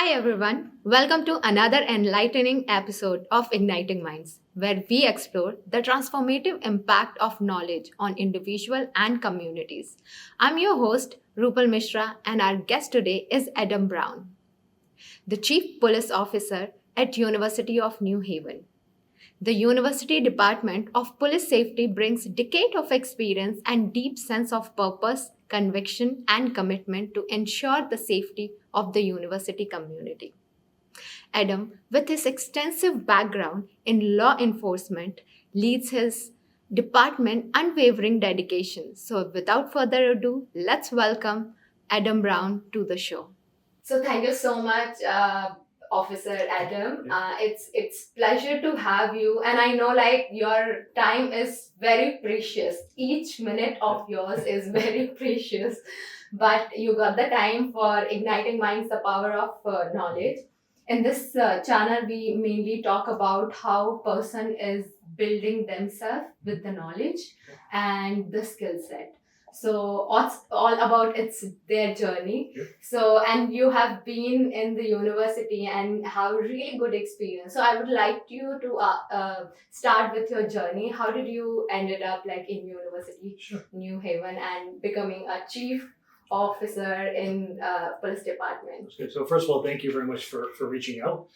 Hi everyone, welcome to another enlightening episode of Igniting Minds, where we explore the transformative impact of knowledge on individual and communities. I'm your host, Rupal Mishra, and our guest today is Adam Brown, the Chief Police Officer at University of New Haven. The University Department of Police Safety brings decades of experience and deep sense of purpose, conviction, and commitment to ensure the safety of the university community. Adam, with his extensive background in law enforcement, leads his department unwavering dedication. So, without further ado, let's welcome Adam Brown to the show. So, thank you so much, Officer Adam. It's pleasure to have you, and I know like your time is very precious. Each minute of yours is very precious, but you got the time for igniting minds, the power of knowledge. In this channel, we mainly talk about how person is building themselves with the knowledge and the skill set. So it's all about it's their journey. So and you have been in the university and have really good experience. So I would like you to start with your journey. How did you ended up like in University New Haven and becoming a chief officer in police department? Okay, so first of all, thank you very much for reaching out.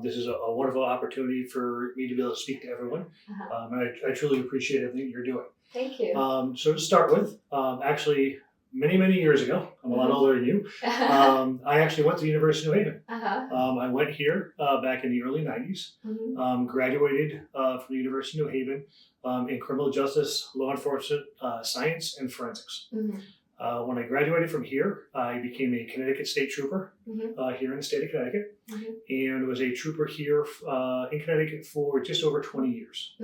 This is a wonderful opportunity for me to be able to speak to everyone. And I truly appreciate everything you're doing. Thank you. So to start with, actually, many years ago, I'm a lot older than you, I actually went to the University of New Haven. I went here back in the early 90s, graduated from the University of New Haven in criminal justice, law enforcement, science, and forensics. When I graduated from here, I became a Connecticut State Trooper here in the state of Connecticut, and was a trooper here in Connecticut for just over 20 years.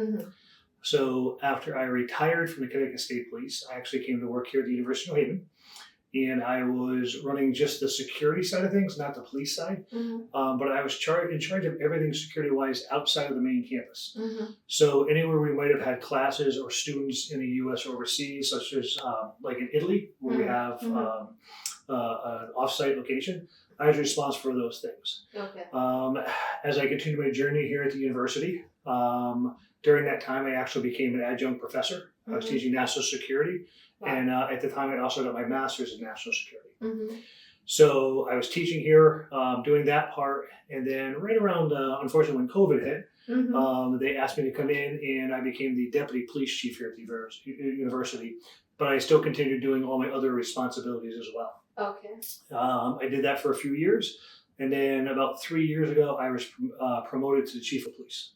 So after I retired from the Connecticut State Police, I actually came to work here at the University of New Haven, and I was running just the security side of things, not the police side. But I was in charge of everything security-wise outside of the main campus. So anywhere we might have had classes or students in the U.S. or overseas, such as like in Italy, where we have an off-site location, I was responsible for those things. As I continued my journey here at the university, during that time, I actually became an adjunct professor. I was teaching national security. And at the time, I also got my master's in national security. So I was teaching here, doing that part. And then right around, unfortunately, when COVID hit, they asked me to come in and I became the deputy police chief here at the university. But I still continued doing all my other responsibilities as well. I did that for a few years. And then about 3 years ago, I was promoted to the chief of police.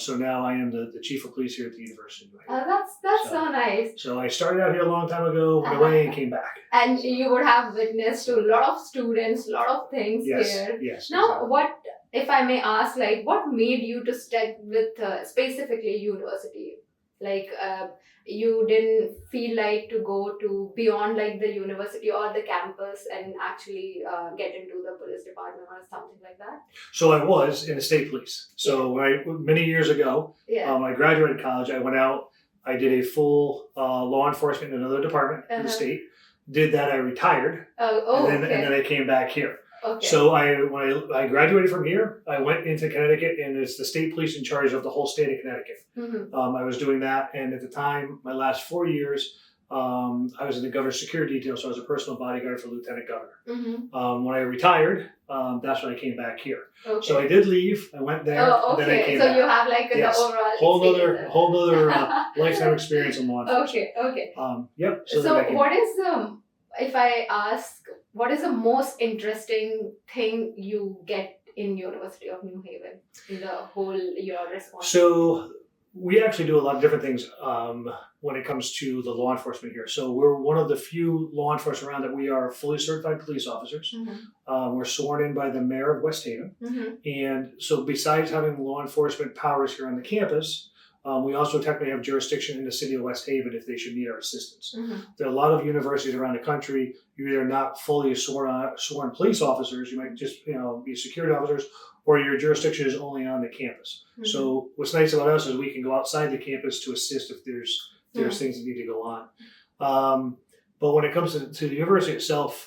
So now I am the chief of police here at the University of New Haven. That's so nice. So I started out here a long time ago, went away and came back. And you would have witnessed to a lot of students, a lot of things here. Yes. Now, Exactly. what, if I may ask, like, what made you to stick with specifically university? Like, you didn't feel like to go to beyond like the university or the campus and actually get into the police department or something like that? So I was in the state police. So many years ago, when I graduated college, I went out, I did a full law enforcement in another department in the state. Did that, I retired, and then I came back here. So when I graduated from here, I went into Connecticut, and it's the state police in charge of the whole state of Connecticut. I was doing that, and at the time, my last 4 years, I was in the governor's security detail, so I was a personal bodyguard for Lieutenant Governor. When I retired, that's when I came back here. So I did leave, I went there, and then I came back. So you have like the overall whole nother lifetime experience in law enforcement. Yep. So what is if I ask, what is the most interesting thing you get in University of New Haven in the whole your response? So we actually do a lot of different things when it comes to the law enforcement here. So we're one of the few law enforcement around that we are fully certified police officers. We're sworn in by the mayor of West Haven. And so besides having law enforcement powers here on the campus, we also technically have jurisdiction in the city of West Haven if they should need our assistance. There are a lot of universities around the country, you're either not fully sworn police officers, you might just be security officers, or your jurisdiction is only on the campus. So what's nice about us is we can go outside the campus to assist if there's things that need to go on. But when it comes to the university itself,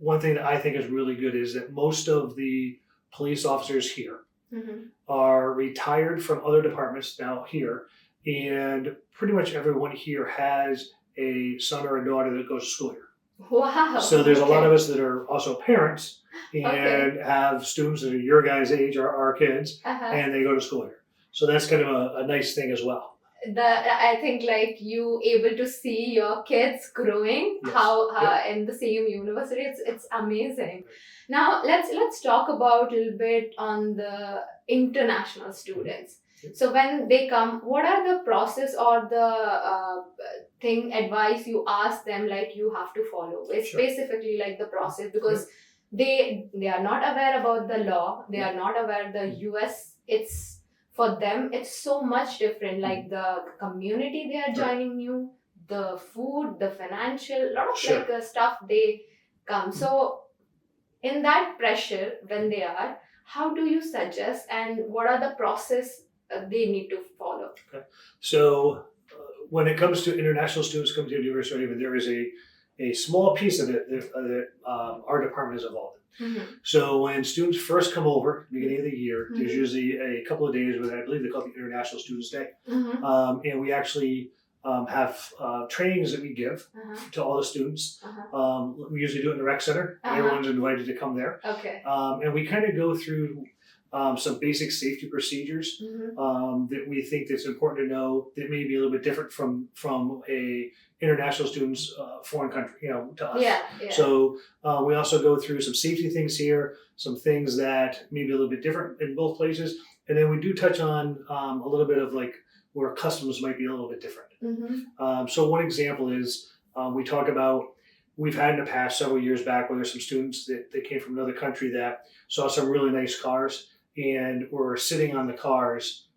one thing that I think is really good is that most of the police officers here are retired from other departments now here, and pretty much everyone here has a son or a daughter that goes to school here. Wow. So there's a lot of us that are also parents and Okay. have students that are your guys' age, or our kids, Uh-huh. and they go to school here. So that's kind of a nice thing as well. I think like you able to see your kids growing Yes. how in the same university, it's amazing. Now let's talk about a little bit on the international students. Yep. So when they come, what are the process or the thing advice you ask them like you have to follow? It's Sure. specifically like the process, because they are not aware about the law, they are not aware the US. It's for them it's so much different, like the community they are joining new, the food, the financial, lot of Sure. like stuff they come. So in that pressure when they are, how do you suggest and what are the process they need to follow? So when it comes to international students coming to the University of Haven, there is a small piece of it that our department is involved in. So when students first come over, beginning of the year, there's usually a couple of days where I believe they call it the International Students Day. And we actually have trainings that we give to all the students. We usually do it in the rec center. Everyone's invited to come there. Okay. And we kind of go through some basic safety procedures that we think that's important to know that may be a little bit different from a international student's foreign country, to us. Yeah. So we also go through some safety things here, some things that may be a little bit different in both places. And then we do touch on a little bit of like where customs might be a little bit different. So one example is we talk about, we've had in the past several years back where there's some students that came from another country that saw some really nice cars and were sitting on the cars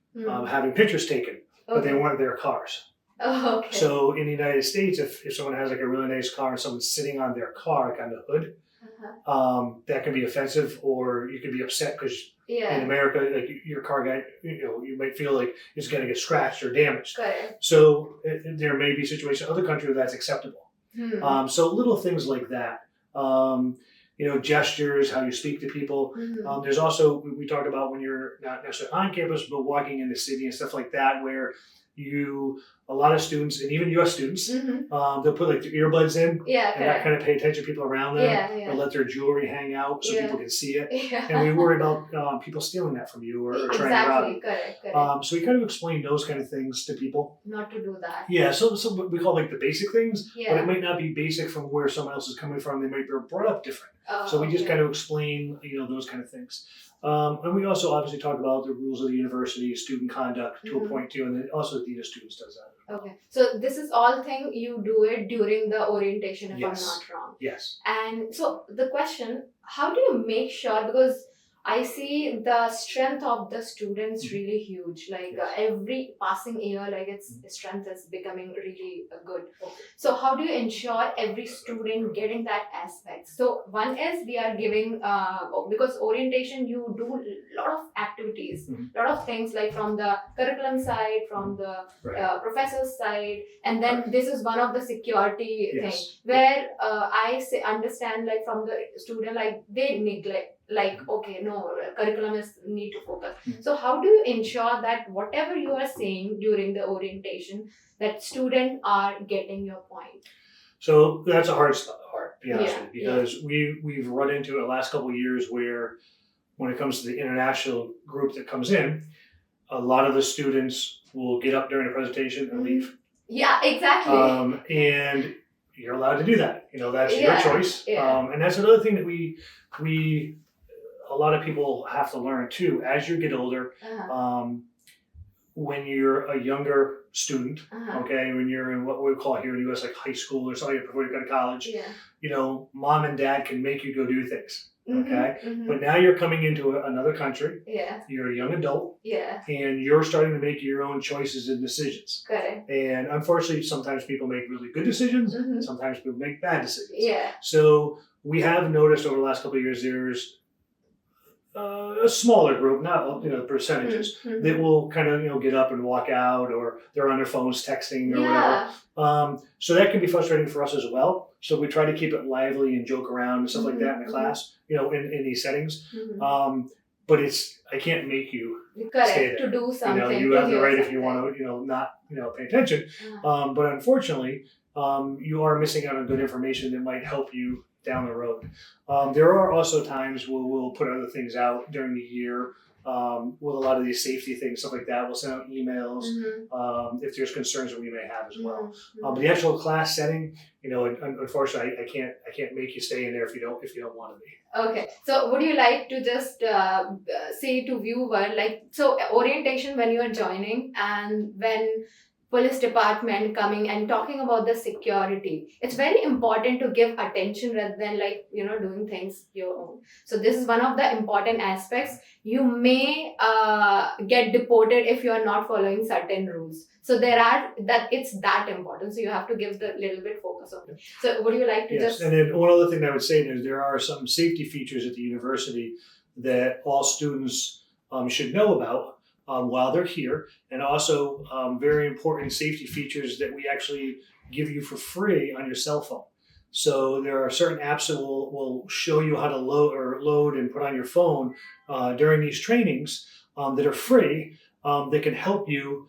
having pictures taken, but they weren't their cars. Oh, okay. So in the United States, if someone has like a really nice car and someone's sitting on their car, like on the hood, that can be offensive, or you can be upset because in America, like your car guy, you might feel like it's going to get scratched or damaged. Correct. So there may be situations in other countries where that's acceptable. So little things like that. Gestures, how you speak to people. There's also, we talk about when you're not necessarily on campus, but walking in the city and stuff like that, where a lot of students, and even US students, they'll put like their earbuds in and not kind of pay attention to people around them, or let their jewelry hang out so people can see it. And we worry about people stealing that from you or trying to rob you. Correct. So we kind of explain those kind of things to people. Not to do that. Yeah, so we call like the basic things, but Yeah. it might not be basic from where someone else is coming from. They might be brought up different. Oh, So we just okay. kind of explain, those kind of things. And we also obviously talk about the rules of the university, student conduct to a point too, and then also the Dean of Students does that. Okay. So this is all thing you do it during the orientation, if Yes. I'm not wrong. Yes. And so the question, how do you make sure, because I see the strength of the students really huge, like Yes. every passing year, like its strength is becoming really good. So how do you ensure every student getting that aspect? So one is we are giving, because orientation, you do a lot of activities, lot of things like from the curriculum side, from the Right. professor's side, and then this is one of the security Yes. thing where understand like from the student, like they neglect, like okay, no, curriculum is need to focus. So how do you ensure that whatever you are saying during the orientation, that students are getting your point? So that's a hard, to be honest Yeah, with you, because we've run into it the last couple of years where when it comes to the international group that comes in, a lot of the students will get up during the presentation and leave. Yeah, exactly. And you're allowed to do that. That's your choice. And that's another thing that we a lot of people have to learn too. As you get older, when you're a younger student, okay, when you're in what we call here in the U.S. like high school or something before you go to college, mom and dad can make you go do things. Okay, but now you're coming into another country. You're a young adult. And you're starting to make your own choices and decisions. Correct. And unfortunately, sometimes people make really good decisions. Sometimes people make bad decisions. Yeah. So we have noticed over the last couple of years, there's a smaller group, not percentages, that will kind of get up and walk out, or they're on their phones texting or Yeah. whatever. So that can be frustrating for us as well. So we try to keep it lively and joke around and stuff like that in the class, in these settings. But I can't make you Correct. stay there. To do something. You have the right if you want to, not pay attention. But unfortunately, you are missing out on good information that might help you down the road. There are also times where we'll put other things out during the year with a lot of these safety things, stuff like that. We'll send out emails if there's concerns that we may have as well. But the actual class setting, unfortunately, I can't make you stay in there if you don't want to be. Okay, so would you like to just say to viewer, so orientation when you are joining, and when police department coming and talking about the security, it's very important to give attention rather than doing things your own. So this is one of the important aspects. You may get deported if you are not following certain rules. So it's that important. So you have to give the little bit focus on it. So would you like to Yes, and then one other thing I would say is there are some safety features at the university that all students should know about while they're here, and also very important safety features that we actually give you for free on your cell phone. So there are certain apps that will show you how to load and put on your phone during these trainings that are free, that can help you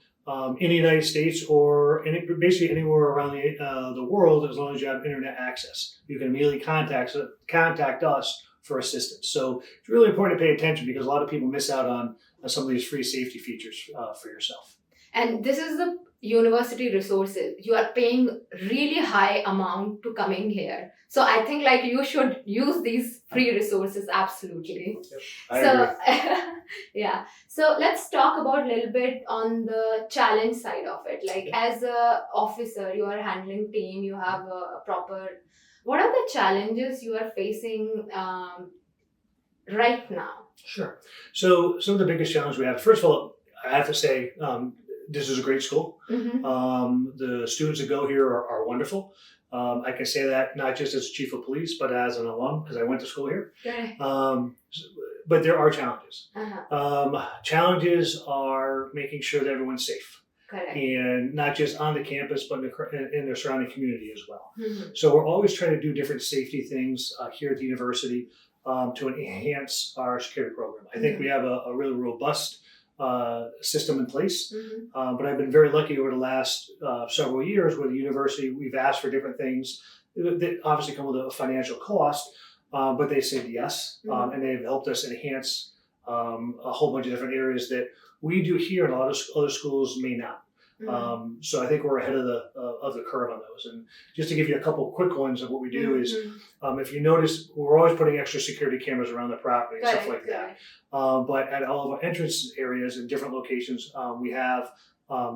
in the United States or basically anywhere around the world, as long as you have internet access. You can immediately contact us for assistance. So it's really important to pay attention, because a lot of people miss out on some of these free safety features for yourself. And this is the university resources. You are paying really high amount to coming here. So I think you should use these free resources, absolutely. Yep, I agree. Yeah. So let's talk about a little bit on the challenge side of it. As a officer, you are handling team, you have a proper... What are the challenges you are facing right now? Sure. So some of the biggest challenges we have, first of all, I have to say, this is a great school. The students that go here are wonderful. I can say that not just as chief of police, but as an alum, because I went to school here. Okay. But there are challenges. Challenges are making sure that everyone's safe. Correct. And not just on the campus, but in their surrounding community as well. So we're always trying to do different safety things here at the university to enhance our security program. I think we have a really robust system in place, but I've been very lucky over the last several years where the university, we've asked for different things that obviously come with a financial cost, but they said yes, and they've helped us enhance a whole bunch of different areas that we do here and a lot of other schools may not. So I think we're ahead of the curve on those. And just to give you a couple quick ones of what we do is, if you notice, we're always putting extra security cameras around the property and stuff like that. But at all of our entrance areas in different locations, we have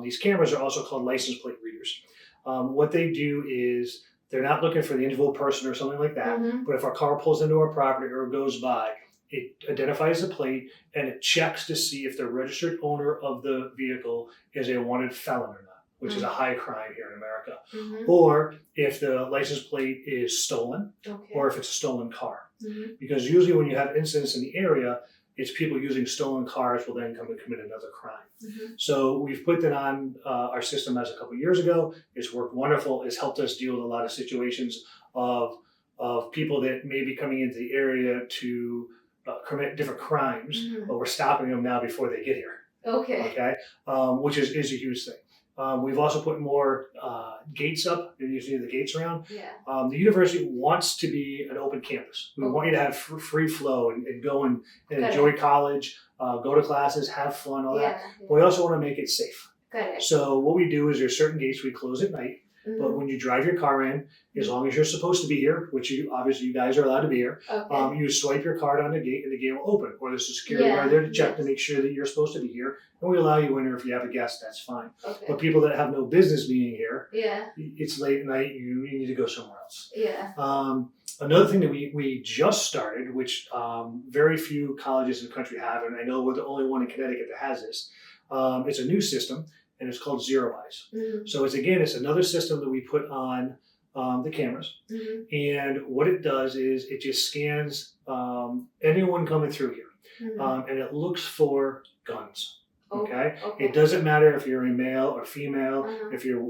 these cameras are also called license plate readers. What they do is they're not looking for the individual person or something like that, but if our car pulls into our property or goes by, it identifies the plate and it checks to see if the registered owner of the vehicle is a wanted felon or not, which is a high crime here in America, or if the license plate is stolen, or if it's a stolen car. Because usually when you have incidents in the area, it's people using stolen cars will then come and commit another crime. So we've put that on our system as a couple of years ago. It's worked wonderful. It's helped us deal with a lot of situations of people that may be coming into the area to commit different crimes, but we're stopping them now before they get here. Okay. Which is a huge thing. We've also put more gates up. You're using the gates around. The university wants to be an open campus. We want you to have free flow and go and enjoy college, go to classes, have fun, all that. But we also want to make it safe. So what we do is there's certain gates we close at night. But when you drive your car in, as long as you're supposed to be here, which you guys are allowed to be here, you swipe your card on the gate and the gate will open. Or there's a security guard there to check to make sure that you're supposed to be here. And we allow you in, or if you have a guest, that's fine. But people that have no business being here, it's late at night, you need to go somewhere else. Another thing that we just started, which very few colleges in the country have, and I know we're the only one in Connecticut that has this, it's a new system. And it's called Zero Eyes. So it's another system that we put on the cameras. And what it does is it just scans anyone coming through here. and it looks for guns. Okay? Okay. It doesn't matter if you're a male or female, Uh-huh. if you're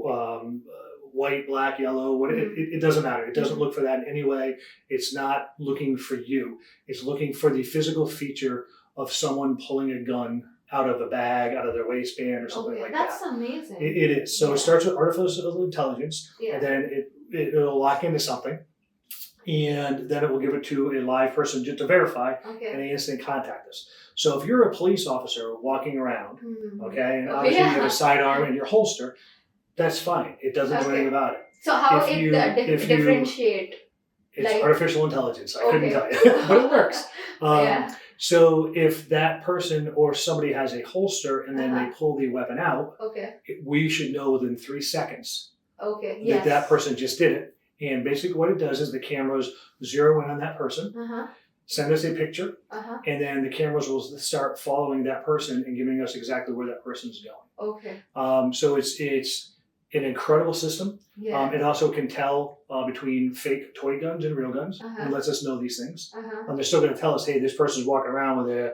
white, black, yellow, it doesn't matter. It doesn't look for that in any way. It's not looking for you. It's looking for the physical feature of someone pulling a gun out of a bag, out of their waistband, or something like That's that. amazing. It is. So it starts with artificial intelligence, Yeah. and then it'll lock into something, and then it will give it to a live person just to verify, Okay. and they instantly contact us. So if you're a police officer walking around, Mhm. okay, and Oh, obviously you yeah. have a sidearm in your holster, that's fine. It doesn't do Okay. anything about it. So how If it you- if you- differentiate? It's Like- artificial intelligence. I couldn't Okay. tell you, but it works. Yeah. So if that person or somebody has a holster and then they pull the weapon out, Okay. we should know within 3 seconds Okay. that Yes. that person just did it. And basically what it does is the cameras zero in on that person, send us a picture, and then the cameras will start following that person and giving us exactly where that person's going. Okay. So it's an incredible system. Yeah. It also can tell between fake toy guns and real guns, and lets us know these things. They're still going to tell us, hey, this person's walking around with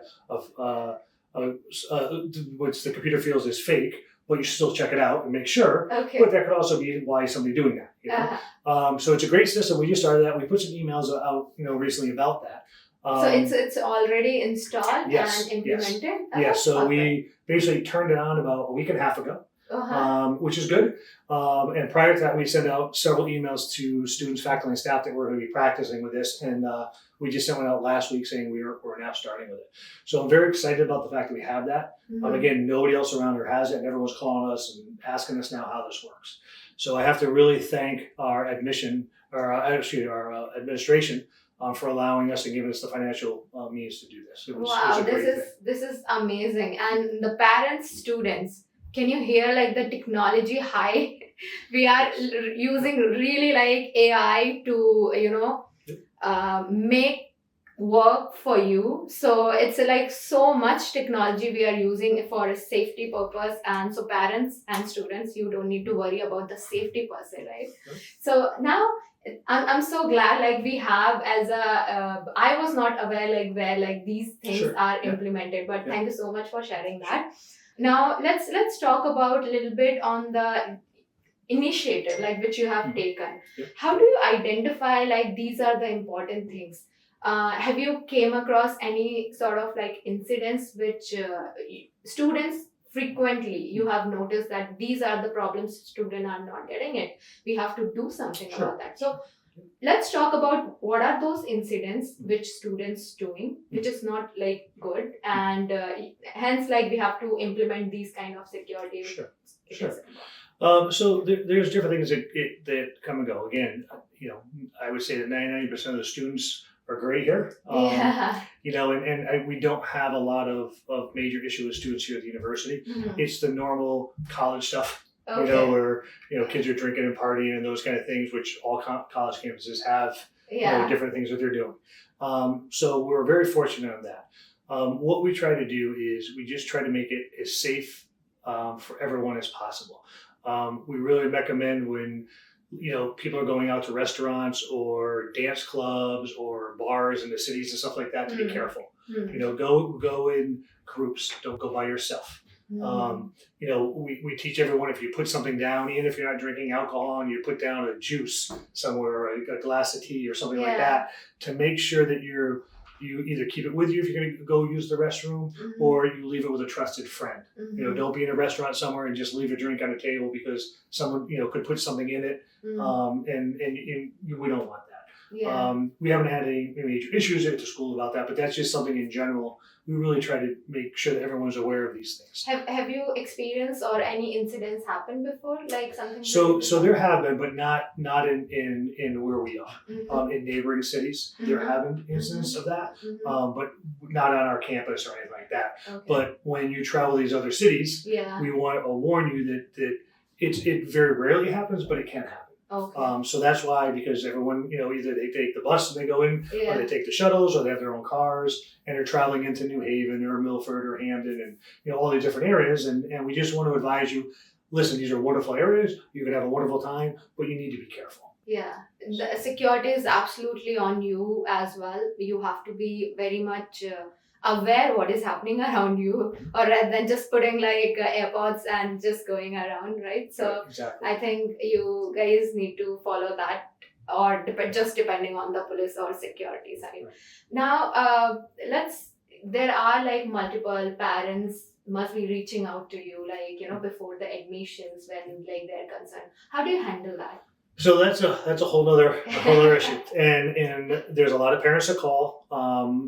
which the computer feels is fake, but you should still check it out and make sure. Okay. But that could also be why somebody doing that. You know? So it's a great system. We just started that. We put some emails out, recently about that. So it's already installed yes, and implemented. Yes. So we basically turned it on about a week and a half ago. Which is good. And prior to that, we sent out several emails to students, faculty, and staff that were going to be practicing with this. And we just sent one out last week saying we're now starting with it. So I'm very excited about the fact that we have that. Again, nobody else around here has it, and everyone's calling us and asking us now how this works. So I have to really thank our administration for allowing us and giving us the financial means to do this. It was a great thing. This is amazing. And the parents, students, can you hear like the technology high? We are using really like AI to make work for you. So it's like so much technology we are using for a safety purpose, and so parents and students, you don't need to worry about the safety per se, right? So now I'm so glad like we have as a I was not aware like where like these things are implemented, but thank you so much for sharing that. Now let's talk about a little bit on the initiative like which you have taken. How do you identify like these are the important things? Have you came across any sort of like incidents which students frequently you have noticed that these are the problems students are not getting it? We have to do something about that. So let's talk about what are those incidents which students doing which is not like good, and hence like we have to implement these kind of security. So there's different things that come and go. Again, I would say that 99% of the students are great here. And we don't have a lot of major issue with students here at the university. It's the normal college stuff. Where kids are drinking and partying and those kind of things, which all college campuses have. Different things that they're doing. So we're very fortunate on that. What we try to do is we just try to make it as safe for everyone as possible. We really recommend when people are going out to restaurants or dance clubs or bars in the cities and stuff like that to be careful. Go in groups. Don't go by yourself. We teach everyone, if you put something down, even if you're not drinking alcohol, and you put down a juice somewhere or a glass of tea or something like that, to make sure that you either keep it with you if you're going to go use the restroom, or you leave it with a trusted friend. Don't be in a restaurant somewhere and just leave a drink on a table because someone could put something in it, and we don't want that. We haven't had any major issues at the school about that, but that's just something in general. We really try to make sure that everyone's aware of these things. Have you experienced or any incidents happened before, like something? So there have been, but not in where we are. In neighboring cities, there have been incidents of that, but not on our campus or anything like that. But when you travel these other cities, we want to warn you that it very rarely happens, but it can happen. So that's why, because everyone, either they take the bus and they go in, or they take the shuttles, or they have their own cars, and they're traveling into New Haven or Milford or Hamden and all these different areas. And we just want to advise you, listen, these are wonderful areas. You can have a wonderful time, but you need to be careful. The security is absolutely on you as well. You have to be very much aware what is happening around you, or rather than just putting like AirPods and just going around, right? So Exactly. I think you guys need to follow that, or just depending on the police or security side. Right. Now, there are like multiple parents must be reaching out to you, like, before the admissions when like they're concerned. How do you handle that? So that's a whole other issue, and there's a lot of parents that call,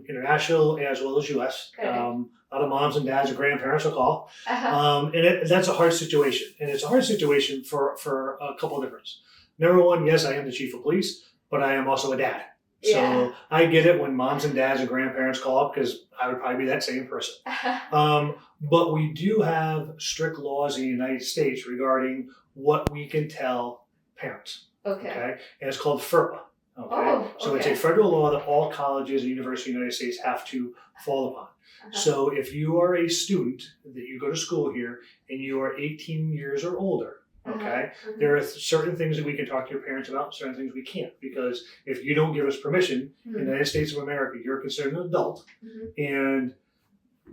international as well as U.S. Correct. A lot of moms and dads and grandparents will call, Uh-huh. and that's a hard situation, and it's a hard situation for a couple of different reasons. Number one, yes, I am the chief of police, but I am also a dad. So Yeah. I get it when moms and dads and grandparents call because I would probably be that same person. But we do have strict laws in the United States regarding what we can tell parents. Okay. And it's called FERPA. Okay. Oh, So it's okay. a federal law that all colleges and universities in the United States have to follow upon. Uh-huh. So if you are a student that you go to school here and you are 18 years or older, okay, Mhm. there are certain things that we can talk to your parents about, certain things we can't, because if you don't give us permission in the United States of America, you're considered an adult, and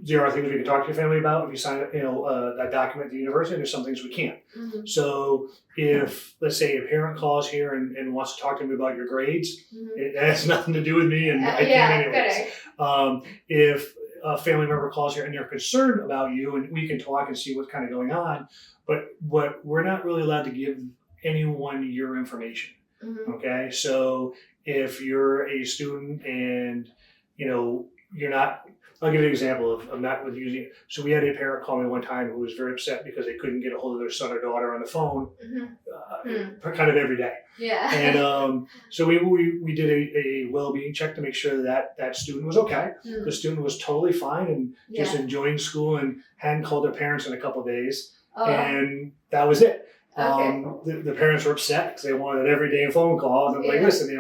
there are things we can talk to your family about if you sign a document at the university, and there's some things we can't. Mhm. So if, let's say, a parent calls here and wants to talk to me about your grades, Mhm. it has nothing to do with me, and I Yeah, can't anyways. correct. If a family member calls here and they're concerned about you, and we can talk and see what's kind of going on, but what we're not really allowed to give anyone your information. Mhm. Okay, so if you're a student and you're not, I'll give you an example of I'm not with using it. So we had a parent call me one time who was very upset because they couldn't get a hold of their son or daughter on the phone Mhm. kind of every day. Yeah. And so we did a well-being check to make sure that student was okay. Mhm. The student was totally fine and just Yeah. enjoying school and hadn't called their parents in a couple of days. Oh, And that was it. okay. The parents were upset because they wanted every day phone calls. I'm like, Yeah. listen,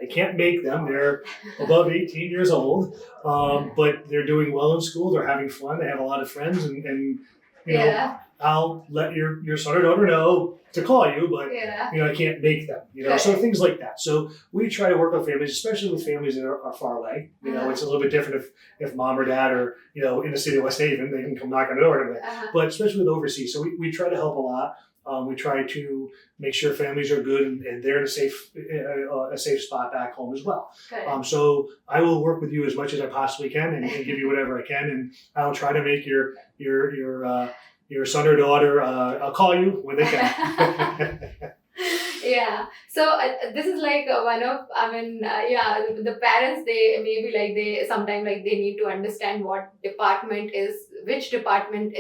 I can't make them. They're above 18 years old, but they're doing well in school. They're having fun. They have a lot of friends, and Yeah. I'll let your son or daughter know to call you, but Yeah. I can't make them. So Right. things like that. So we try to work with families, especially with families that are far away. It's a little bit different if mom or dad are in the city of West Haven, they can come knock on the door and everything. Uh-huh. But especially with overseas, so we try to help a lot. We try to make sure families are good and they're in a safe spot back home as well. Correct. So I will work with you as much as I possibly can and give you whatever I can, and I'll try to make your son or daughter call you when they can. Yeah. So this is like the parents, they maybe like they sometimes like they need to understand which department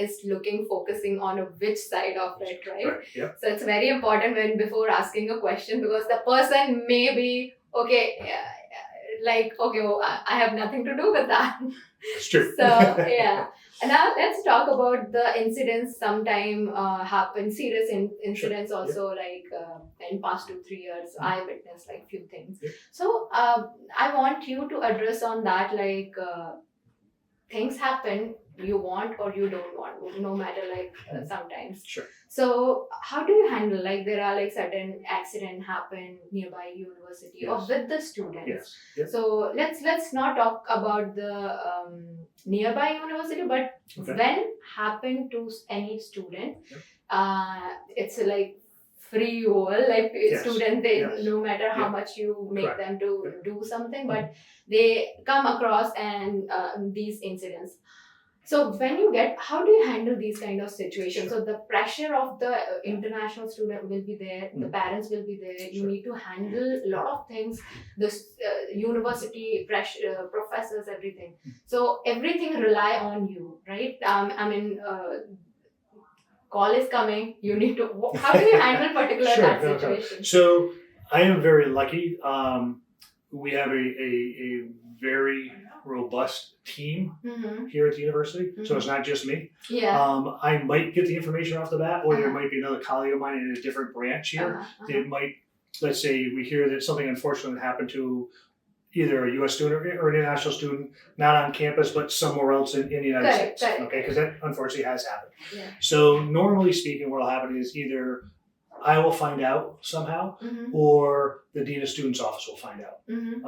is focusing on which side of it, right? Right. Yeah. So it's very important when before asking a question, because the person may be okay, I have nothing to do with that. It's true. So yeah. And now let's talk about the incidents sometime happen, serious incidents Sure. also, like in past 2-3 years, I witnessed like few things. Yeah. So I want you to address on that, like things happen, you want or you don't want, no matter sometimes. Sure. So how do you handle, like there are like certain accident happen nearby university or Yes. with the students? Yes. Yes. So let's not talk about the nearby university, but Okay. when happen to any student, Yep. it's like free will, like Yes. student, they Yes. no matter how Yeah. much you make Correct. them to Yeah. do something, but they come across and these incidents. So when you how do you handle these kind of situations? So the pressure of the international student will be there, the parents will be there. You Sure. need to handle a lot of things, the university pressure, professors, everything. So everything rely on you, right? Call is coming. You need to. How do you handle particular Sure, that no, no. situation? So I am very lucky. We have a very robust team Mm-hmm. here at the university, so Mhm. it's not just me. Yeah. I might get the information off the bat, or there Uh-huh. might be another colleague of mine in a different branch here. Uh-huh. It might, let's say we hear that something unfortunate happened to either a U.S. student or an international student, not on campus, but somewhere else in the United Correct, States. correct. Okay, because that unfortunately has happened. Yeah. So normally speaking, what will happen is either I will find out somehow, Mm-hmm. or the dean of students office will find out. Mm-hmm.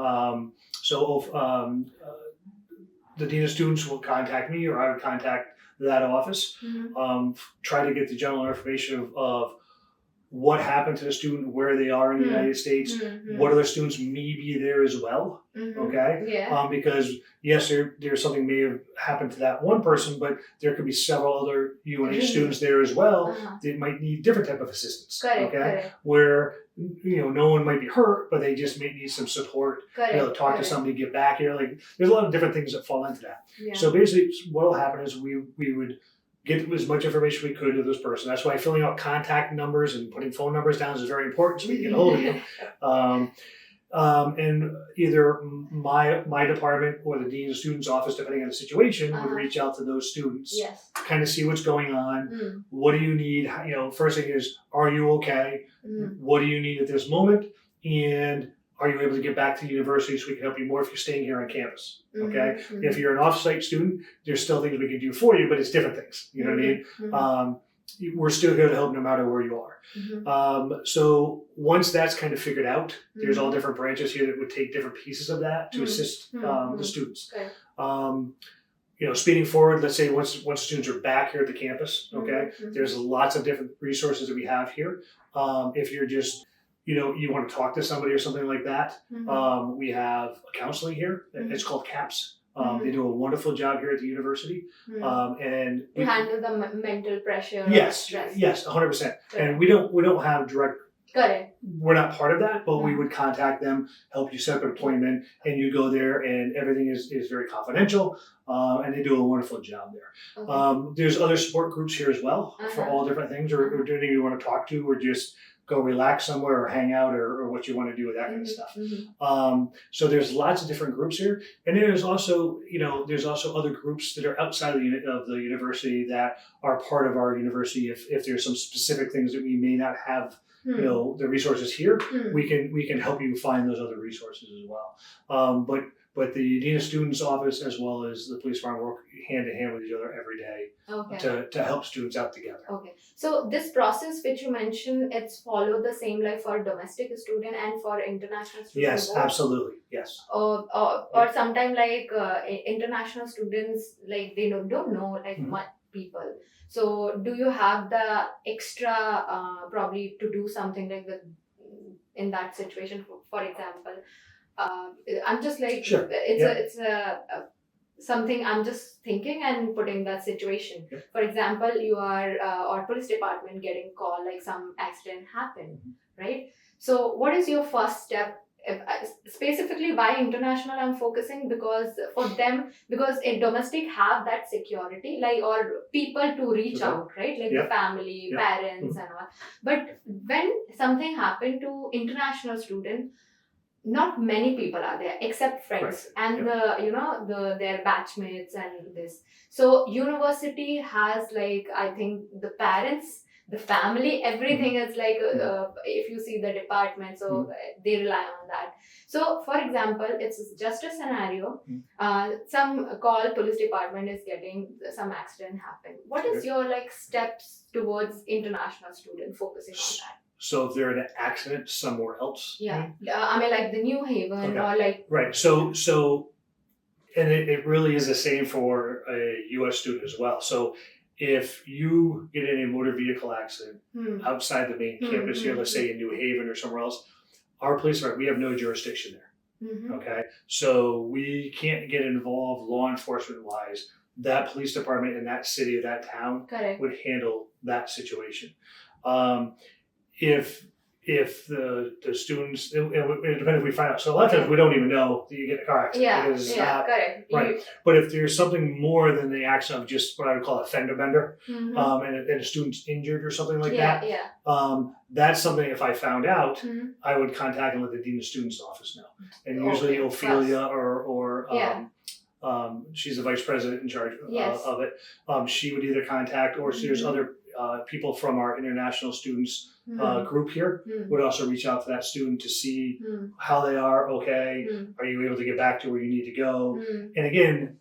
the dean of students will contact me, or I would contact that office, try to get the general information of what happened to the student, where they are in the United States, what other students may be there as well. Okay. Yeah. Because yes, there's something may have happened to that one person, but there could be several other UNH students there as well that might need different type of assistance. Correct. Okay. Correct. Where no one might be hurt, but they just may need some support. Correct. Talk to somebody, get back here. Like there's a lot of different things that fall into that. Yeah. So basically, what will happen is we would get as much information we could to this person. That's why filling out contact numbers and putting phone numbers down is very important so we can get a hold of you. And either my department or the dean of students office, depending on the situation, would reach out to those students, Yes. kind of see what's going on. What do you need? First thing is, are you okay? What do you need at this moment? And are you able to get back to the university so we can help you more if you're staying here on campus? Okay. If you're an off-site student, there's still things we can do for you, but it's different things. You know what I mean? We're still here to help no matter where you are. So once that's kind of figured out, there's all different branches here that would take different pieces of that to assist the students. Okay. Speeding forward, let's say once students are back here at the campus, okay, there's lots of different resources that we have here. If you're just you want to talk to somebody or something like that, we have a counseling here. It's called CAPS. They do a wonderful job here at the university. And to handle the mental pressure. Yes, stress. yes, 100%. And we don't have direct. Correct. We're not part of that, but we would contact them, help you set up an appointment, and you go there, and everything is very confidential, and they do a wonderful job there. Okay. There's other support groups here as well for all different things, or anything you want to talk to, or just go relax somewhere or hang out or what you want to do with that kind of stuff. So there's lots of different groups here. And there's also, there's also other groups that are outside of the university that are part of our university. If there's some specific things that we may not have, the resources here, we can help you find those other resources as well. But the Dean of Students office as well as the police department work hand in hand with each other every day to help students out together. Okay. So this process which you mentioned, it's followed the same like for domestic student and for international students? Yes, absolutely. Yes. Or sometimes like international students, like they don't know like much people. So do you have the extra probably to do something like that in that situation? For example, I'm just like sure. It's a something I'm just thinking and putting that situation. Yeah. For example, you are or police department getting call like some accident happened, right? So what is your first step? Specifically why international I'm focusing, because for them, because a domestic have that security like or people to reach out, right, like the family, parents and all. But when something happened to international student, not many people are there except friends and their batchmates and this. So university has like, I think the parents, the family, everything is like if you see the department, so they rely on that. So for example, it's just a scenario, some call police department is getting some accident happen. What is your like steps towards international student focusing on that? So if they're in an accident somewhere else? Yeah. I mean like the New Haven or like... Right. So and it really is the same for a U.S. student as well. So if you get in a motor vehicle accident outside the main campus here, let's say in New Haven or somewhere else, our police department, we have no jurisdiction there. Okay. So we can't get involved law enforcement wise. That police department in that city or that town would handle that situation. If the students, it depends if we find out. So a lot of times we don't even know that you get in a car accident. Because it's not, correct. Right. But if there's something more than the accident of just what I would call a fender bender, and a student's injured or something like that, that's something if I found out, I would contact and let the Dean of Students office know. And usually Ophelia or she's the vice president in charge of it. She would either contact, or there's other people from our international students group here would also reach out to that student to see how they are. Okay, are you able to get back to where you need to go? And again,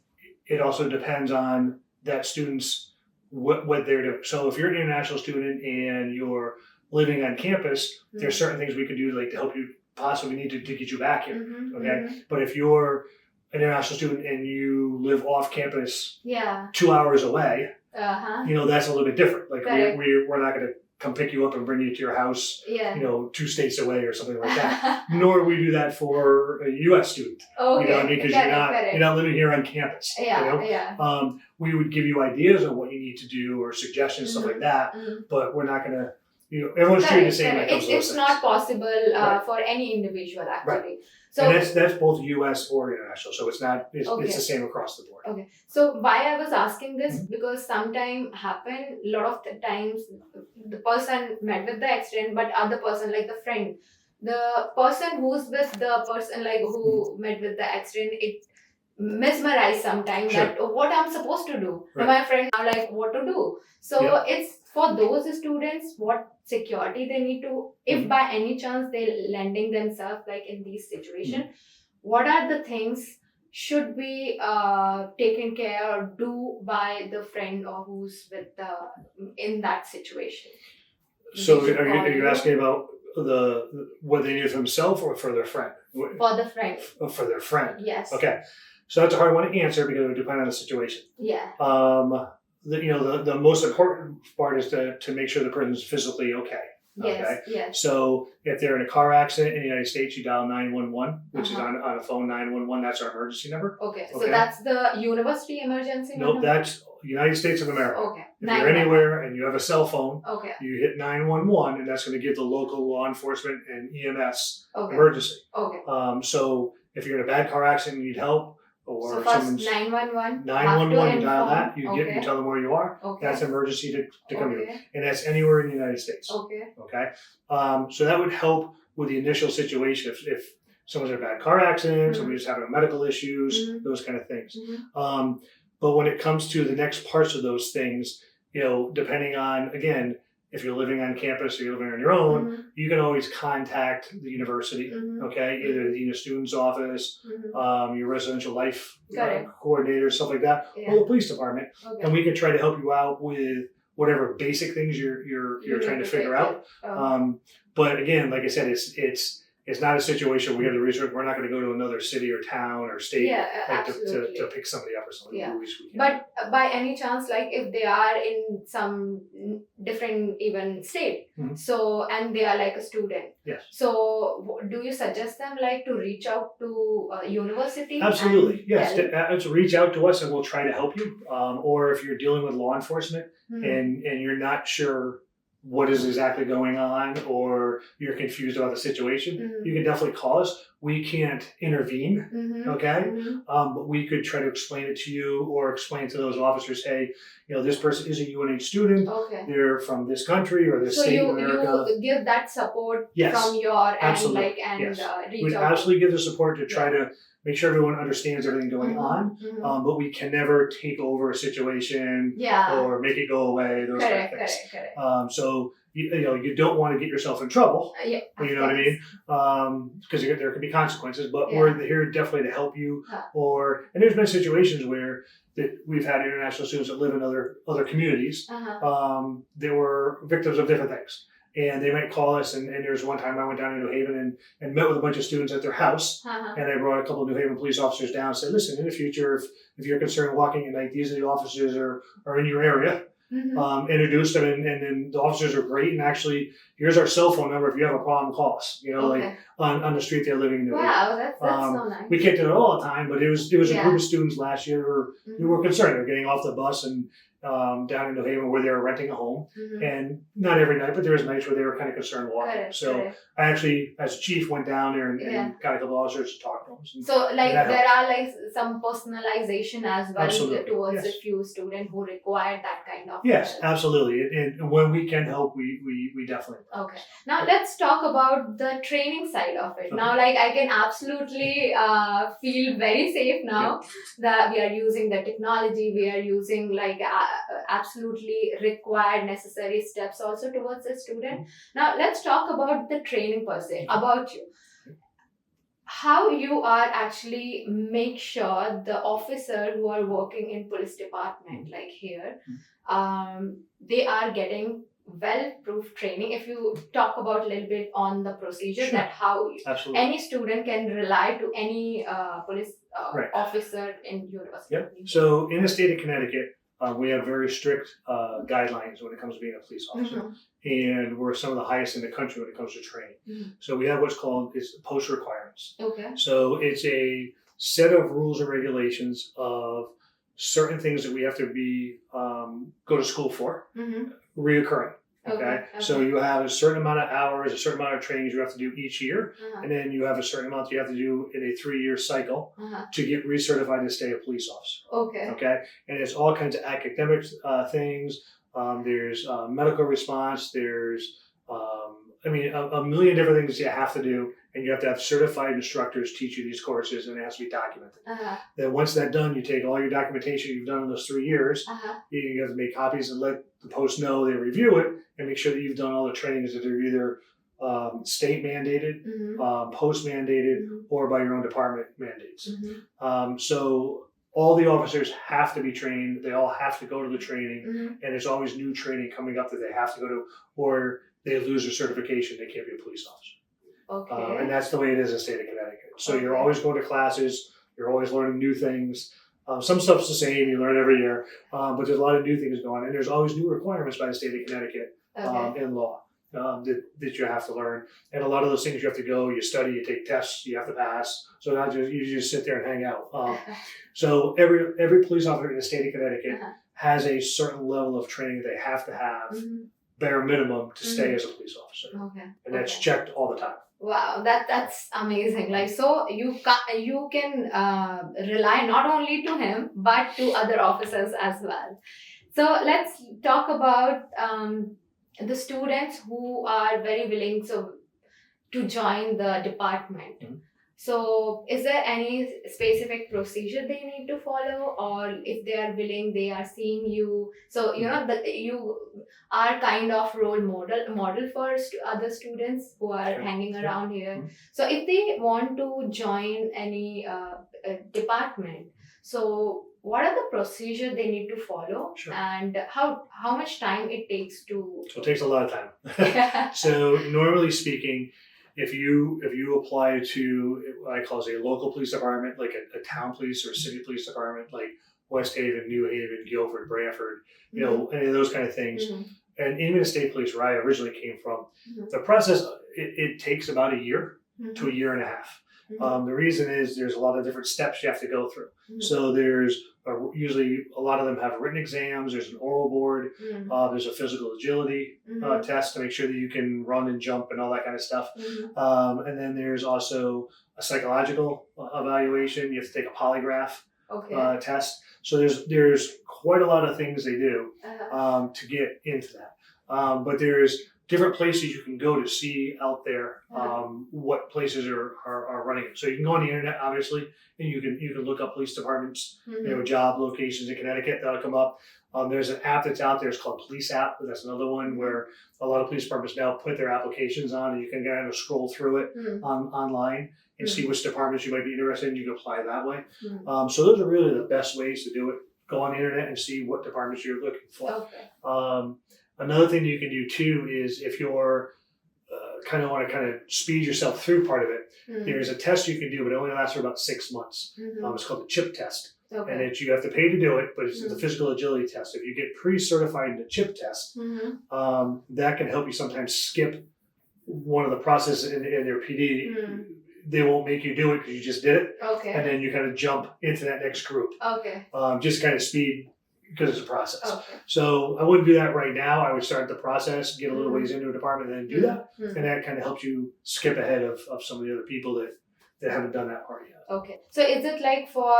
it also depends on that student's what they're doing. So if you're an international student and you're living on campus, there's certain things we could do like to help you possibly need to get you back here. Okay, but if you're an international student and you live off campus Yeah. 2 hours away, Uh-huh. that's a little bit different. Like Correct. we're not going to come pick you up and bring you to your house, Yeah. 2 states away or something like that. Nor do we do that for a U.S. student. Okay. Because Correct. you're not living here on campus. Yeah. Yeah. We would give you ideas of what you need to do or suggestions, stuff like that. But we're not going to. Everyone's treated the same when it comes to those It's things. not possible Right. for any individual actually. So And that's both U.S. or international, so it's not. It's Okay. the same across the board. okay. So why I was asking this because sometime happen a lot of the times the person met with the accident, but other person like the friend, the person who's with the person like who met with the accident, it mesmerized sometimes Sure. that what I'm supposed to do. Right. And my friend now like what to do. So Yeah. it's for those students what security they need to if by any chance they're landing themselves like in these situations, what are the things should be taken care or do by the friend or who's with the in that situation? So They should are call you you. asking about what they need for themselves or for their friend? For the friend? For their friend. Yes. Okay, so that's a hard one to answer because it would depend on the situation. Yeah. The most important part is to make sure the person's physically okay. Yes. Okay. Yes. So if they're in a car accident in the United States, you dial 911, which is Uh-huh. on a phone 911. That's our emergency number. Okay. So Okay. that's the university emergency Nope, number? that's United States of America. Okay. If you're anywhere and you have a cell phone, Okay. you hit 911, and that's going to give the local law enforcement and EMS Okay. emergency. Okay. So if you're in a bad car accident and you need help, or So first someone's 911. 911, you dial that, you Okay. tell them where you are. Okay. That's emergency to come to, Okay. and that's anywhere in the United States. Okay. Okay, so that would help with the initial situation if someone's in a bad car accident, somebody's having medical issues, those kind of things. But when it comes to the next parts of those things, depending on, again, if you're living on campus or you're living on your own, you can always contact the university, okay, either the Dean of Students office, your residential life Correct. coordinator, stuff like that, or the police department, Okay. and we can try to help you out with whatever basic things you're You trying need to figure take out. it. Oh. But again, like I said, it's not a situation where we have the resource. We're not going to go to another city or town or state Yeah, like, absolutely. to pick somebody up or something. Yeah. We can. But by any chance, like if they are in some different even state, so and they are like a student, Yes. so do you suggest them like to reach out to a university? Absolutely, and yes. tell- To reach out to us and we'll try to help you. Or if you're dealing with law enforcement and you're not sure what is exactly going on or you're confused about the situation, you can definitely call us. We can't intervene, okay? But we could try to explain it to you or explain to those officers, hey, this person is a UNH student. Okay. They're from this country or this So state you of America. you give that support Yes, from your end, absolutely, like and yes. reach We'd out. absolutely give the support to try to make sure everyone understands everything going on. But we can never take over a situation Yeah. or make it go away, those Correct. kind of things. Correct. So you don't want to get yourself in trouble. Yeah. You know what I mean? Because there could be consequences, but Yeah. we're here definitely to help you. And there's been situations where that we've had international students that live in other communities. They were victims of different things. And they might call us, and there's one time I went down to New Haven and met with a bunch of students at their house, and I brought a couple of New Haven police officers down and said, listen, in the future, if you're concerned walking at night, these are the officers are in your area. Introduced them, and then the officers are great. And actually, here's our cell phone number. If you have a problem, call us. Like on the street they're living in New Haven. Wow, that's so nice. We can't do it all the time, but it was a Yeah. group of students last year who were concerned. They were getting off the bus and down in New Haven where they were renting a home, and not every night, but there was nights where they were kind of concerned walking. Correct, So correct. I actually, as chief, went down there and Yeah. got a couple of officers to talk to them. And So like that there are like some personalization as well Absolutely, towards yes. a few students who require that kind of yes, help. absolutely. And when we can help, we definitely. Okay. Now let's talk about the training side of it. Okay. Now, like I can absolutely feel very safe now that we are using the technology. We are using like absolutely required necessary steps also towards the student. Now let's talk about the training per se, about you. How you are actually make sure the officer who are working in police department like here, they are getting well-proof training. If you talk about a little bit on the procedure, Sure. that how Absolutely. any student can rely to any police Right. officer in university. Yep. So in the state of Connecticut, we have very strict guidelines when it comes to being a police officer, and we're some of the highest in the country when it comes to training. So we have what's called post requirements. Okay. So it's a set of rules and regulations of certain things that we have to be go to school for, reoccurring. Okay? So you have a certain amount of hours, a certain amount of trainings you have to do each year, and then you have a certain amount you have to do in a 3-year cycle to get recertified to stay a police officer. Okay. Okay, and it's all kinds of academic things. There's medical response. There's a million different things you have to do, and you have to have certified instructors teach you these courses, and it has to be documented. Then once that's done, you take all your documentation you've done in those 3 years. You have to make copies and let the post know, they review it, and make sure that you've done all the trainings that are either state mandated, post mandated, or by your own department mandates. So all the officers have to be trained. They all have to go to the training, and there's always new training coming up that they have to go to, or they lose their certification. They can't be a police officer. Okay. And that's the way it is in the state of Connecticut. So you're always going to classes. You're always learning new things. Some stuff's the same. You learn every year. But there's a lot of new things going on. And there's always new requirements by the state of Connecticut in law that you have to learn. And a lot of those things you have to go, you study, you take tests, you have to pass. So not just you just sit there and hang out. So every police officer in the state of Connecticut has a certain level of training they have to have, bare minimum, to stay as a police officer. Okay. And that's checked all the time. Wow, that's amazing. Like, so you can rely not only to him but to other officers as well. So let's talk about the students who are very willing to join the department. So is there any specific procedure they need to follow, or if they are willing, they are seeing you, so you know that you are kind of role model for other students who are hanging around here. So if they want to join any department, so what are the procedures they need to follow, and how much time it takes to? So it takes a lot of time. So normally speaking, if you apply to what I call a local police department, like a town police or a city police department, like West Haven, New Haven, Guilford, Branford, any of those kind of things, and even the state police where I originally came from, the process it takes about a year to a year and a half. The reason is there's a lot of different steps you have to go through. So there's usually a lot of them have written exams. There's an oral board. There's a physical agility test to make sure that you can run and jump and all that kind of stuff. And then there's also a psychological evaluation. You have to take a polygraph test. So there's quite a lot of things they do to get into that. But there's different places you can go to see out there what places are running it. So you can go on the internet, obviously, and you can look up police departments, job locations in Connecticut. That'll come up. There's an app that's out there. It's called Police App. That's another one where a lot of police departments now put their applications on, and you can kind of scroll through it online and see which departments you might be interested in. You can apply that way. So those are really the best ways to do it. Go on the internet and see what departments you're looking for. Another thing you can do too is if you're want to speed yourself through part of it, there's a test you can do, but it only lasts for about 6 months. It's called the CHIP test. And you have to pay to do it, but it's the physical agility test. If you get pre-certified in the CHIP test, that can help you sometimes skip one of the processes in their PD. They won't make you do it because you just did it. And then you kind of jump into that next group. Just kind of speed because it's a process. So I wouldn't do that right now. I would start the process, get a little ways into a department, and then do that. And that kind of helps you skip ahead of some of the other people that haven't done that part yet. So is it like for,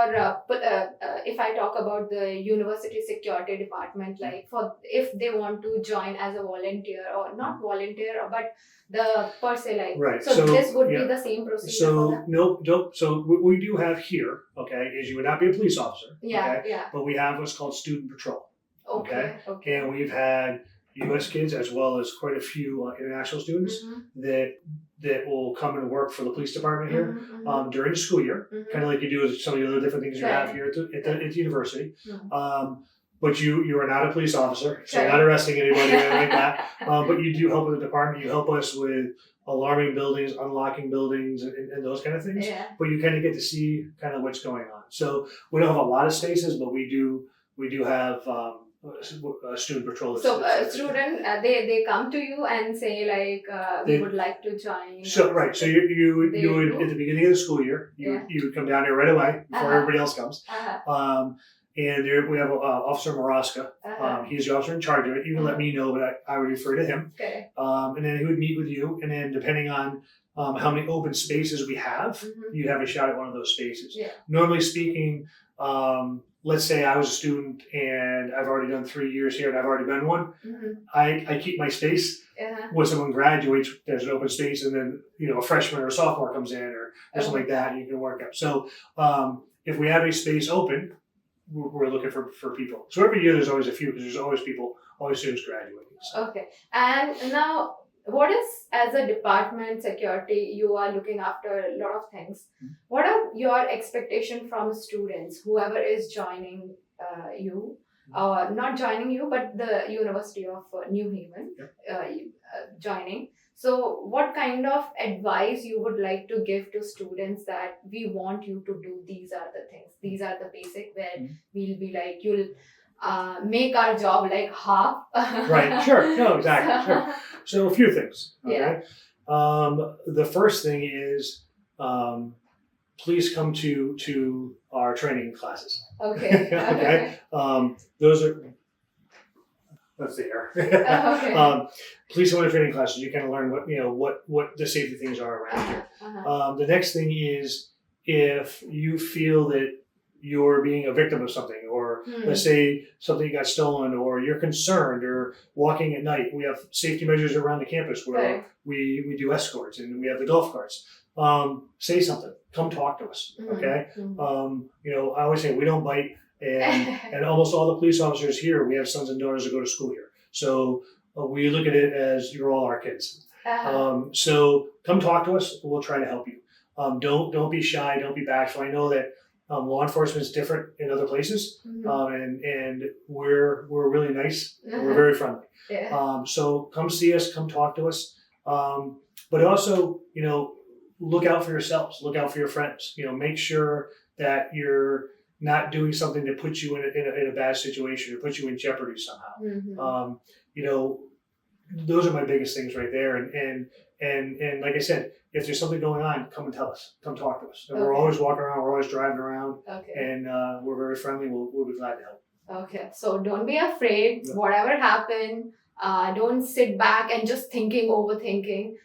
if I talk about the university security department, like for if they want to join as a volunteer or not volunteer, but the per se, like, so this would be the same procedure? So no. So what we do have here, is you would not be a police officer. But we have what's called student patrol. And we've had U.S. kids as well as quite a few international students that will come and work for the police department here during the school year, kind of like you do with some of the other different things you have here at the university. but you are not a police officer, so you're Sure. not arresting anybody or anything like that. But you do help with the department. You help us with alarming buildings, unlocking buildings, and those kind of things. Yeah. But you kind of get to see kind of what's going on. So we don't have a lot of spaces, but we do have a student patrol. So student, they come to you and say like, we would like to join. So right, so you would do? at the beginning of the school year, you would come down here right away before everybody else comes. And there we have Officer Maraska. He's the officer in charge of it. You can let me know, but I would refer to him. Okay. And then he would meet with you, and then depending on how many open spaces we have, you have a shot at one of those spaces. Yeah. Normally speaking, let's say I was a student and I've already done 3 years here and I've already been one. I keep my space. When someone graduates, there's an open space, and then a freshman or a sophomore comes in or something like that, and you can work up. So if we have a space open, we're looking for people. So every year there's always a few, because there's always students graduating. So. Okay. And now, what is, as a department security, you are looking after a lot of things. What are your expectations from students, whoever is joining you, or not joining you, but the University of New Haven joining? So what kind of advice you would like to give to students that we want you to do these are the things, these are the basic, where we'll be like, you'll make our job like half. Right, sure, no, exactly, sure. So a few things, okay? Yeah. The first thing is, please come to our training classes. Okay. Okay. Those are, that's the air. Okay. Please come to training classes. You kind of learn what the safety things are around here. The next thing is, if you feel that you're being a victim of something, or let's say something got stolen, or you're concerned, or walking at night, we have safety measures around the campus where we do escorts, and we have the golf carts. Say something. Come talk to us. Okay. I always say we don't bite, and almost all the police officers here, we have sons and daughters that go to school here. So we look at it as you're all our kids. So come talk to us. We'll try to help you. Don't be shy. Don't be bashful. I know that law enforcement is different in other places, and we're really nice. And we're very friendly. So come see us. Come talk to us. But also, look out for yourselves. Look out for your friends. Make sure that you're not doing something that puts you in a bad situation or puts you in jeopardy somehow. Those are my biggest things right there. And like I said, if there's something going on, come and tell us. Come talk to us. And we're always walking around. We're always driving around. And we're very friendly. We'll be glad to help. Okay. So don't be afraid. No. Whatever happened, don't sit back and just overthinking.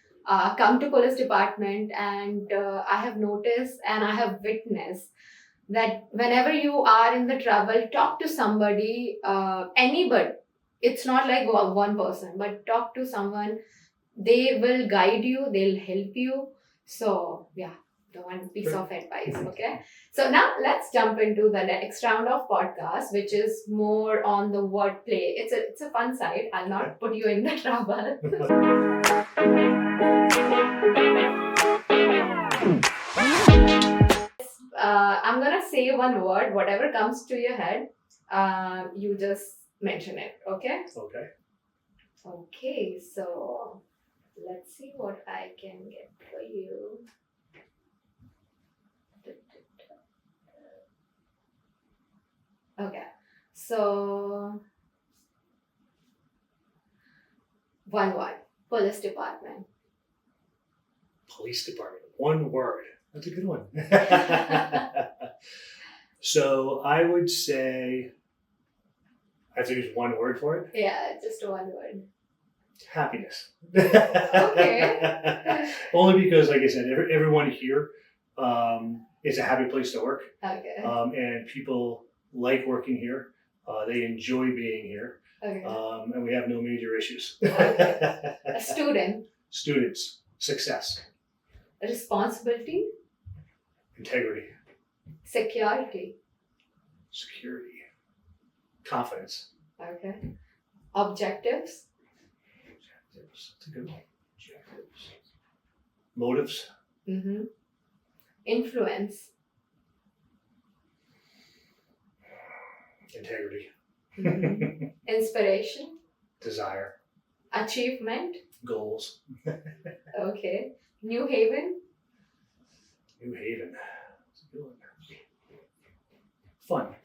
Come to police department, and I have noticed and I have witnessed that whenever you are in the trouble, talk to somebody, anybody. It's not like one person, but talk to someone. They will guide you, they'll help you. So yeah, the one piece of advice. Okay. So now let's jump into the next round of podcast, which is more on the wordplay. It's a fun side. I'll not put you in the trouble. I'm gonna say one word, whatever comes to your head, you just mention it, okay? Okay. Okay, so let's see what I can get for you. Okay, so one word, police department. Police department, one word. That's a good one. So I would say, I have to use one word for it? Yeah, just one word. Happiness. Okay. Only because, like I said, everyone here is a happy place to work. Okay. And people like working here. They enjoy being here. Okay. And we have no major issues. Okay. A student. Students. Success. Responsibility. Integrity. Security. Security. Confidence. Okay. Objectives. Objectives. That's a good one. Objectives. Motives. Mm-hmm. Influence. Integrity. Inspiration, Desire, achievement. goals. Okay. New Haven. New Haven. That's a good one. Fun.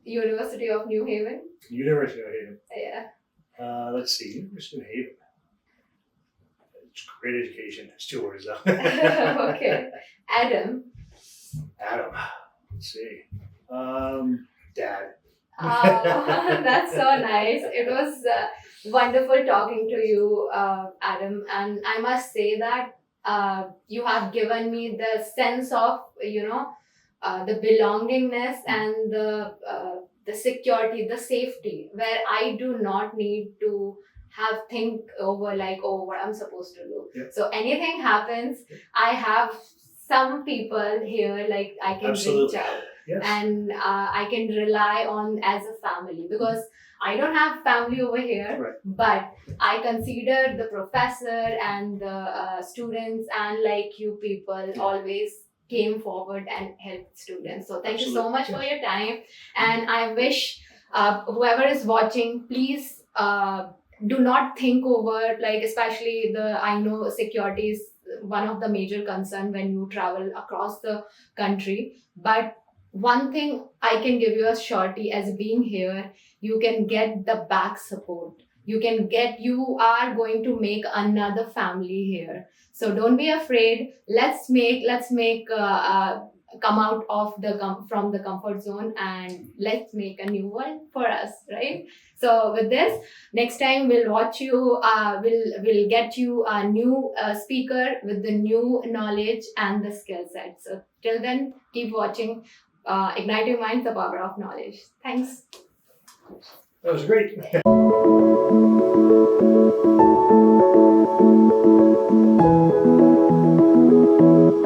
University of New Haven. University of Haven. Yeah. Let's see. University of Haven. It's great education. It's 2 words though. Okay. Adam. Adam. Let's see. Dad. That's so nice. It was wonderful talking to you, Adam. And I must say that you have given me the sense of, the belongingness and the security, the safety, where I do not need to think over like, oh, what I'm supposed to do. Yeah. So anything happens, I have some people here like I can Absolutely. reach out. Yes. And I can rely on as a family, because I don't have family over here, Right. but I consider the professor and the students and like you people always came forward and helped students. So thank you so Absolutely. much for your time, and I wish whoever is watching, please do not think over, like especially I know security is one of the major concern when you travel across the country, but one thing I can give you a surety as being here, you can get the back support. You are going to make another family here. So don't be afraid. Let's make come out of from the comfort zone, and let's make a new one for us, right? So with this, next time we'll watch you. We'll get you a new speaker with the new knowledge and the skill set. So till then, keep watching. Igniting Minds, the power of knowledge. Thanks. That was great.